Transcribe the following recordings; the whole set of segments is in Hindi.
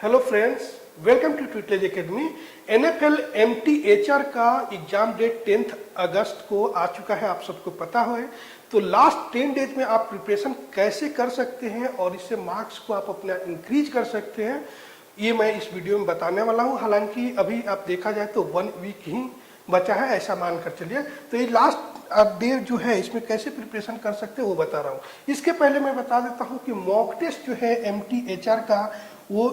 Hello friends, welcome to Tutelage Academy. NFL MTHR का एग्जाम डेट 10 अगस्त को आ चुका है, आप सबको पता है। तो लास्ट 10 डेज में आप प्रिपरेशन कैसे कर सकते हैं और इससे मार्क्स को आप अपना इंक्रीज कर सकते हैं, ये मैं इस वीडियो में बताने वाला हूं। हालांकि अभी आप देखा जाए तो 1 वीक ही बचा है, ऐसा मानकर चलिए। तो ये लास्ट डे जो है इसमें कैसे प्रिपरेशन कर सकते हैं वो बता रहा हूँ। इसके पहले मैं बता देता हूँ कि मॉक टेस्ट जो है MTHR का वो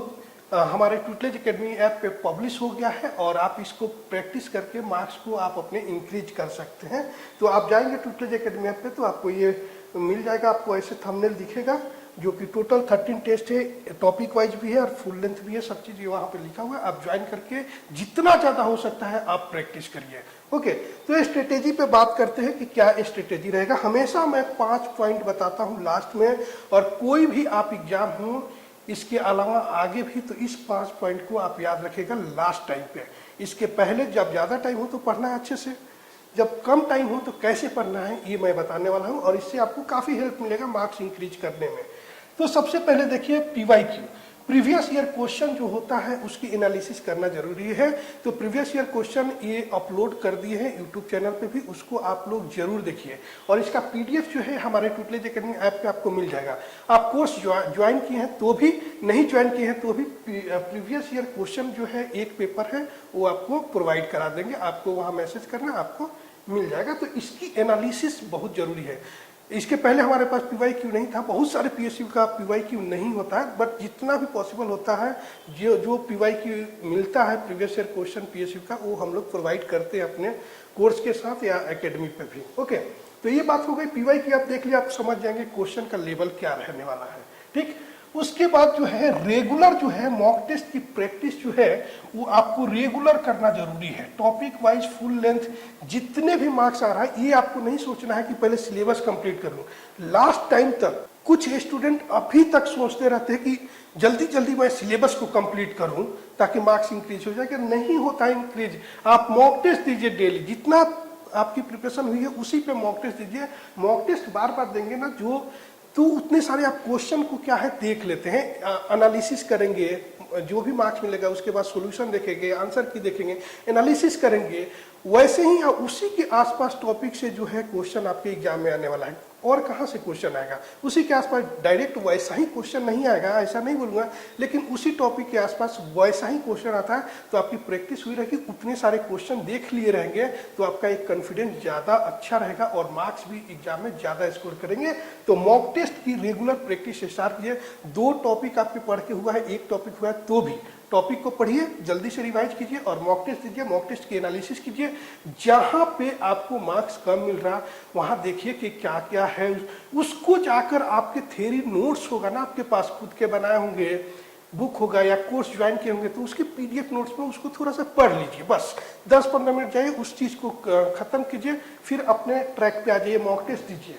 हमारे ट्यूटलेज एकेडमी ऐप पे पब्लिश हो गया है और आप इसको प्रैक्टिस करके मार्क्स को आप अपने इंक्रीज कर सकते हैं। तो आप जाएंगे ट्यूटलेज एकेडमी ऐप पे तो आपको ये मिल जाएगा, आपको ऐसे थंबनेल दिखेगा जो कि टोटल 13 टेस्ट है, टॉपिक वाइज भी है और फुल लेंथ भी है, सब चीज़ वहाँ पे लिखा हुआ है। आप ज्वाइन करके जितना ज़्यादा हो सकता है आप प्रैक्टिस करिए। ओके, तो स्ट्रेटेजी पे बात करते हैं कि क्या स्ट्रेटेजी रहेगा। हमेशा मैं 5 पॉइंट बताता हूँ लास्ट में, और कोई भी आप एग्जाम हो इसके अलावा आगे भी, तो इस 5 पॉइंट को आप याद रखिएगा लास्ट टाइम पे। इसके पहले जब ज़्यादा टाइम हो तो पढ़ना है अच्छे से, जब कम टाइम हो तो कैसे पढ़ना है ये मैं बताने वाला हूँ, और इससे आपको काफ़ी हेल्प मिलेगा मार्क्स इंक्रीज करने में। तो सबसे पहले देखिए PYQ, प्रीवियस ईयर क्वेश्चन जो होता है उसकी एनालिसिस करना जरूरी है। तो प्रीवियस ईयर क्वेश्चन ये अपलोड कर दिए हैं यूट्यूब चैनल पे भी, उसको आप लोग जरूर देखिए। और इसका PDF जो है हमारे ट्यूटलेज एकेडमी ऐप पे आपको मिल जाएगा। आप कोर्स ज्वाइन किए हैं तो भी, नहीं ज्वाइन किए हैं तो भी प्रीवियस ईयर क्वेश्चन जो है एक पेपर है वो आपको प्रोवाइड करा देंगे। आपको वहाँ मैसेज करना, आपको मिल जाएगा। तो इसकी एनालिसिस बहुत जरूरी है। इसके पहले हमारे पास PYQ नहीं था, बहुत सारे PSU का PYQ नहीं होता है, बट जितना भी पॉसिबल होता है जो PYQ मिलता है प्रीवियस ईयर क्वेश्चन PSU का, वो हम लोग प्रोवाइड करते हैं अपने कोर्स के साथ या एकेडमी पे भी। ओके, तो ये बात हो गई। PYQ आप देख लिया, आप समझ जाएंगे क्वेश्चन का लेवल क्या रहने वाला है। ठीक, उसके बाद जो है रेगुलर जो है मॉक टेस्ट की प्रैक्टिस जो है वो आपको रेगुलर करना जरूरी है। टॉपिक वाइज फुल लेंथ जितने भी मार्क्स आ रहा है, ये आपको नहीं सोचना है कि पहले सिलेबस कंप्लीट कर लूं। लास्ट टाइम तक कुछ स्टूडेंट अभी तक सोचते रहते हैं कि जल्दी जल्दी मैं सिलेबस को कंप्लीट करूं ताकि मार्क्स इंक्रीज हो जाए, कि नहीं होता इंक्रीज। आप मॉक टेस्ट दीजिए डेली, जितना आपकी प्रिपरेशन हुई है उसी पे मॉक टेस्ट दीजिए। मॉक टेस्ट बार बार देंगे ना जो, तो उतने सारे आप क्वेश्चन को क्या है देख लेते हैं, एनालिसिस करेंगे, जो भी मार्क्स मिलेगा उसके बाद सॉल्यूशन देखेंगे, आंसर की देखेंगे, एनालिसिस करेंगे। वैसे ही उसी के आसपास टॉपिक से जो है क्वेश्चन आपके एग्जाम में आने वाला है। और कहाँ से क्वेश्चन आएगा? उसी के आसपास डायरेक्ट वैसा ही क्वेश्चन नहीं आएगा, ऐसा नहीं बोलूँगा, लेकिन उसी टॉपिक के आसपास वैसा ही क्वेश्चन आता है। तो आपकी प्रैक्टिस हुई रहेगी, उतने सारे क्वेश्चन देख लिए रहेंगे तो आपका एक कॉन्फिडेंस ज़्यादा अच्छा रहेगा और मार्क्स भी एग्जाम में ज़्यादा स्कोर करेंगे। तो मॉक टेस्ट की रेगुलर प्रैक्टिस स्टार्ट कीजिए। 2 टॉपिक आपके पढ़ के हुआ है, 1 टॉपिक हुआ है, तो भी टॉपिक को पढ़िए, जल्दी से रिवाइज कीजिए और मॉक टेस्ट दीजिए। मॉक टेस्ट की एनालिसिस कीजिए। जहां पे आपको मार्क्स कम मिल रहा वहां देखिए कि क्या क्या है, उसको जाकर आपके थ्योरी नोट्स होगा ना आपके पास, खुद के बनाए होंगे, बुक होगा या कोर्स ज्वाइन किए होंगे, तो उसके PDF नोट्स में उसको थोड़ा सा पढ़ लीजिए। बस 10-15 मिनट जाइए, उस चीज को खत्म कीजिए, फिर अपने ट्रैक पे आ जाइए, मॉक टेस्ट दीजिए।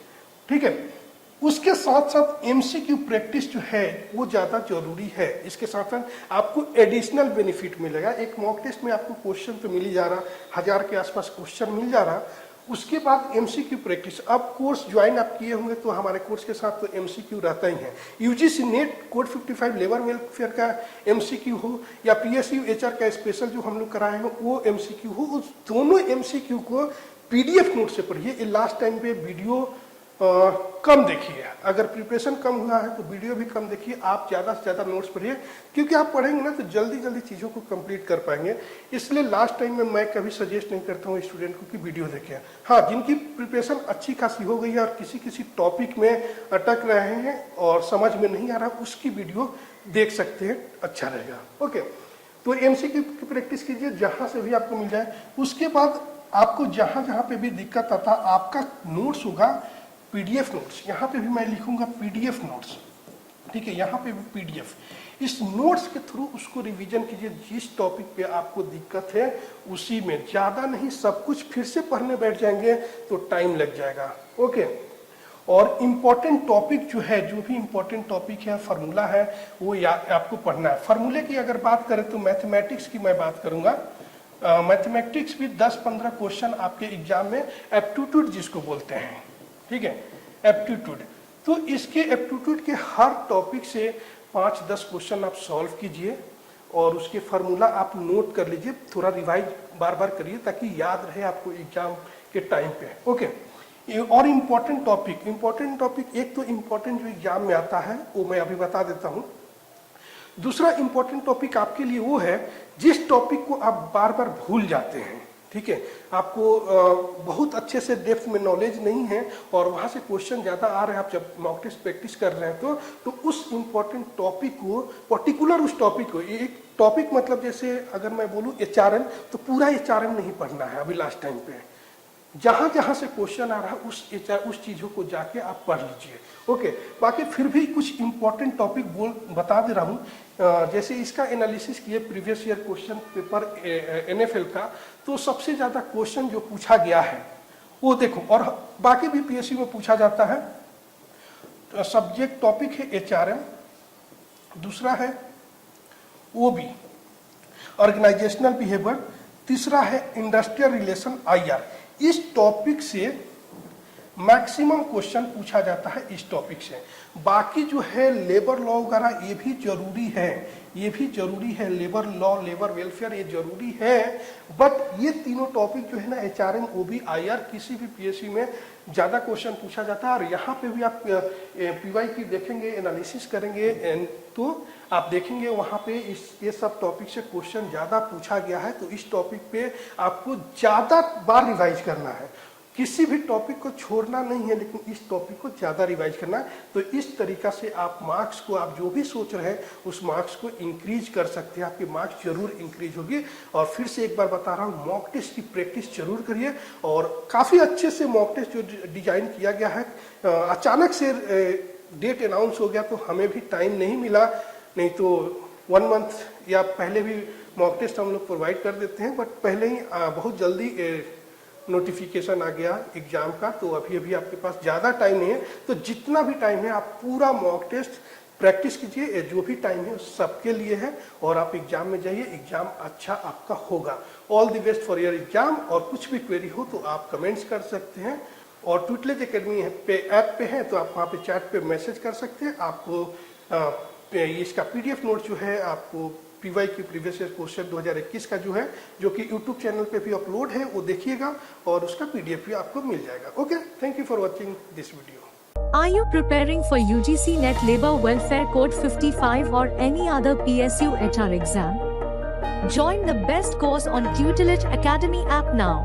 ठीक है, उसके साथ साथ MCQ प्रैक्टिस जो है वो ज़्यादा जरूरी है। इसके साथ साथ आपको एडिशनल बेनिफिट मिलेगा। एक मॉक टेस्ट में आपको क्वेश्चन तो मिल ही जा रहा, 1000 के आसपास क्वेश्चन मिल जा रहा, उसके बाद MCQ प्रैक्टिस। अब कोर्स ज्वाइन आप किए होंगे तो हमारे कोर्स के साथ तो MCQ रहता ही है। UGC net code 55 labour welfare का MCQ हो या PSU HR का स्पेशल जो हम लोग कराए हो वो MCQ हो, उस दोनों MCQ को PDF नोट से पढ़िए। ये लास्ट टाइम पे वीडियो कम देखिए, अगर प्रिपरेशन कम हुआ है तो वीडियो भी कम देखिए। आप ज़्यादा से ज़्यादा नोट्स पढ़िए, क्योंकि आप पढ़ेंगे ना तो जल्दी जल्दी चीज़ों को कंप्लीट कर पाएंगे। इसलिए लास्ट टाइम में मैं कभी सजेस्ट नहीं करता हूँ स्टूडेंट को कि वीडियो देखें। हाँ, जिनकी प्रिपरेशन अच्छी खासी हो गई है और किसी किसी टॉपिक में अटक रहे हैं और समझ में नहीं आ रहा, उसकी वीडियो देख सकते हैं, अच्छा रहेगा। ओके, तो MCQ की प्रैक्टिस कीजिए जहाँ से भी आपको मिल जाए। उसके बाद आपको जहाँ जहाँ पे भी दिक्कत आता, आपका नोट्स होगा PDF नोट्स, यहाँ पे भी मैं लिखूंगा PDF नोट्स। ठीक है, यहाँ पे भी PDF, इस नोट्स के थ्रू उसको रिवीजन कीजिए। जिस टॉपिक पे आपको दिक्कत है उसी में, ज़्यादा नहीं, सब कुछ फिर से पढ़ने बैठ जाएंगे तो टाइम लग जाएगा। ओके, और इम्पॉर्टेंट टॉपिक जो है, जो भी इम्पॉर्टेंट टॉपिक है, फार्मूला है, वो आपको पढ़ना है। फार्मूले की अगर बात करें तो मैथमेटिक्स की मैं बात करूंगा। मैथमेटिक्स भी 10-15 क्वेश्चन आपके एग्जाम में एप्टीट्यूड जिसको बोलते हैं, ठीक है, एप्टीट्यूड, तो इसके एप्टीट्यूड के हर टॉपिक से 5-10 क्वेश्चन आप सॉल्व कीजिए। और उसके फार्मूला आप नोट कर लीजिए, थोड़ा रिवाइज बार बार करिए ताकि याद रहे आपको एग्जाम के टाइम पे। ओके, और इम्पोर्टेंट टॉपिक एक तो इम्पोर्टेंट जो एग्जाम में आता है वो मैं अभी बता देता हूँ। दूसरा इम्पोर्टेंट टॉपिक आपके लिए वो है जिस टॉपिक को आप बार बार भूल जाते हैं, ठीक है, आपको बहुत अच्छे से डेप्थ में नॉलेज नहीं है और वहाँ से क्वेश्चन ज़्यादा आ रहे हैं, आप जब मॉक टेस्ट प्रैक्टिस कर रहे हैं तो उस इम्पोर्टेंट टॉपिक को, पर्टिकुलर उस टॉपिक को, एक टॉपिक मतलब जैसे अगर मैं बोलूँ HRM, तो पूरा HRM नहीं पढ़ना है अभी लास्ट टाइम पे, जहाँ जहाँ से क्वेश्चन आ रहा है उस चीज़ों को जाके आप पढ़ लीजिए। ओके, बाकी फिर भी कुछ इम्पोर्टेंट टॉपिक बता दे रहा हूँ। जैसे इसका एनालिसिस किए previous year question paper NFL का, तो सबसे ज़्यादा क्वेश्चन जो पूछा गया है वो देखो, और बाकी भी PSU में पूछा जाता है। तो सब्जेक्ट टॉपिक है HRM, दूसरा है OB ऑर्गेनाइजेशनल बिहेवियर, तीसरा है इंडस्ट्रियल रिलेशन IR। इस टॉपिक से मैक्सिमम क्वेश्चन पूछा जाता है इस टॉपिक से। बाकी जो है लेबर लॉ वगैरह ये भी जरूरी है, लेबर लॉ, लेबर वेलफेयर ये जरूरी है, बट ये तीनों टॉपिक जो है ना HRM OB IR किसी भी PSU में ज़्यादा क्वेश्चन पूछा जाता है। और यहाँ पे भी आप PY की देखेंगे, एनालिसिस करेंगे तो आप देखेंगे वहाँ पे ये सब टॉपिक से क्वेश्चन ज़्यादा पूछा गया है। तो इस टॉपिक पे आपको ज़्यादा बार रिवाइज करना है, किसी भी टॉपिक को छोड़ना नहीं है, लेकिन इस टॉपिक को ज़्यादा रिवाइज करना है। तो इस तरीका से आप मार्क्स को, आप जो भी सोच रहे हैं उस मार्क्स को इंक्रीज कर सकते हैं, आपके मार्क्स जरूर इंक्रीज होगी। और फिर से एक बार बता रहा हूँ, मॉक टेस्ट की प्रैक्टिस जरूर करिए। और काफ़ी अच्छे से मॉक टेस्ट जो डिजाइन किया गया है, अचानक से डेट अनाउंस हो गया तो हमें भी टाइम नहीं मिला, नहीं तो 1 मंथ या पहले भी मॉक टेस्ट हम लोग प्रोवाइड कर देते हैं, बट पहले ही बहुत जल्दी नोटिफिकेशन आ गया एग्जाम का, तो अभी आपके पास ज़्यादा टाइम नहीं है। तो जितना भी टाइम है आप पूरा मॉक टेस्ट प्रैक्टिस कीजिए, जो भी टाइम है सबके लिए है, और आप एग्जाम में जाइए, एग्जाम अच्छा आपका होगा। All the best for your exam. और कुछ भी क्वेरी हो तो आप कमेंट्स कर सकते हैं, और ट्विटलेज एकेडमी पे ऐप पे है तो आप वहाँ पे चैट पे मैसेज कर सकते हैं। आपको इसका PDF नोट जो है आपको PY की प्रीवियस ईयर क्वेश्चन 2021 का जो है, जो कि YouTube चैनल पे भी अपलोड है, वो देखिएगा और उसका PDF भी आपको मिल जाएगा। Okay, thank you for watching this video. Are you preparing for UGC Net Labor Welfare Code 55 or any other PSU HR exam? Join the best course on Tutelage Academy app now.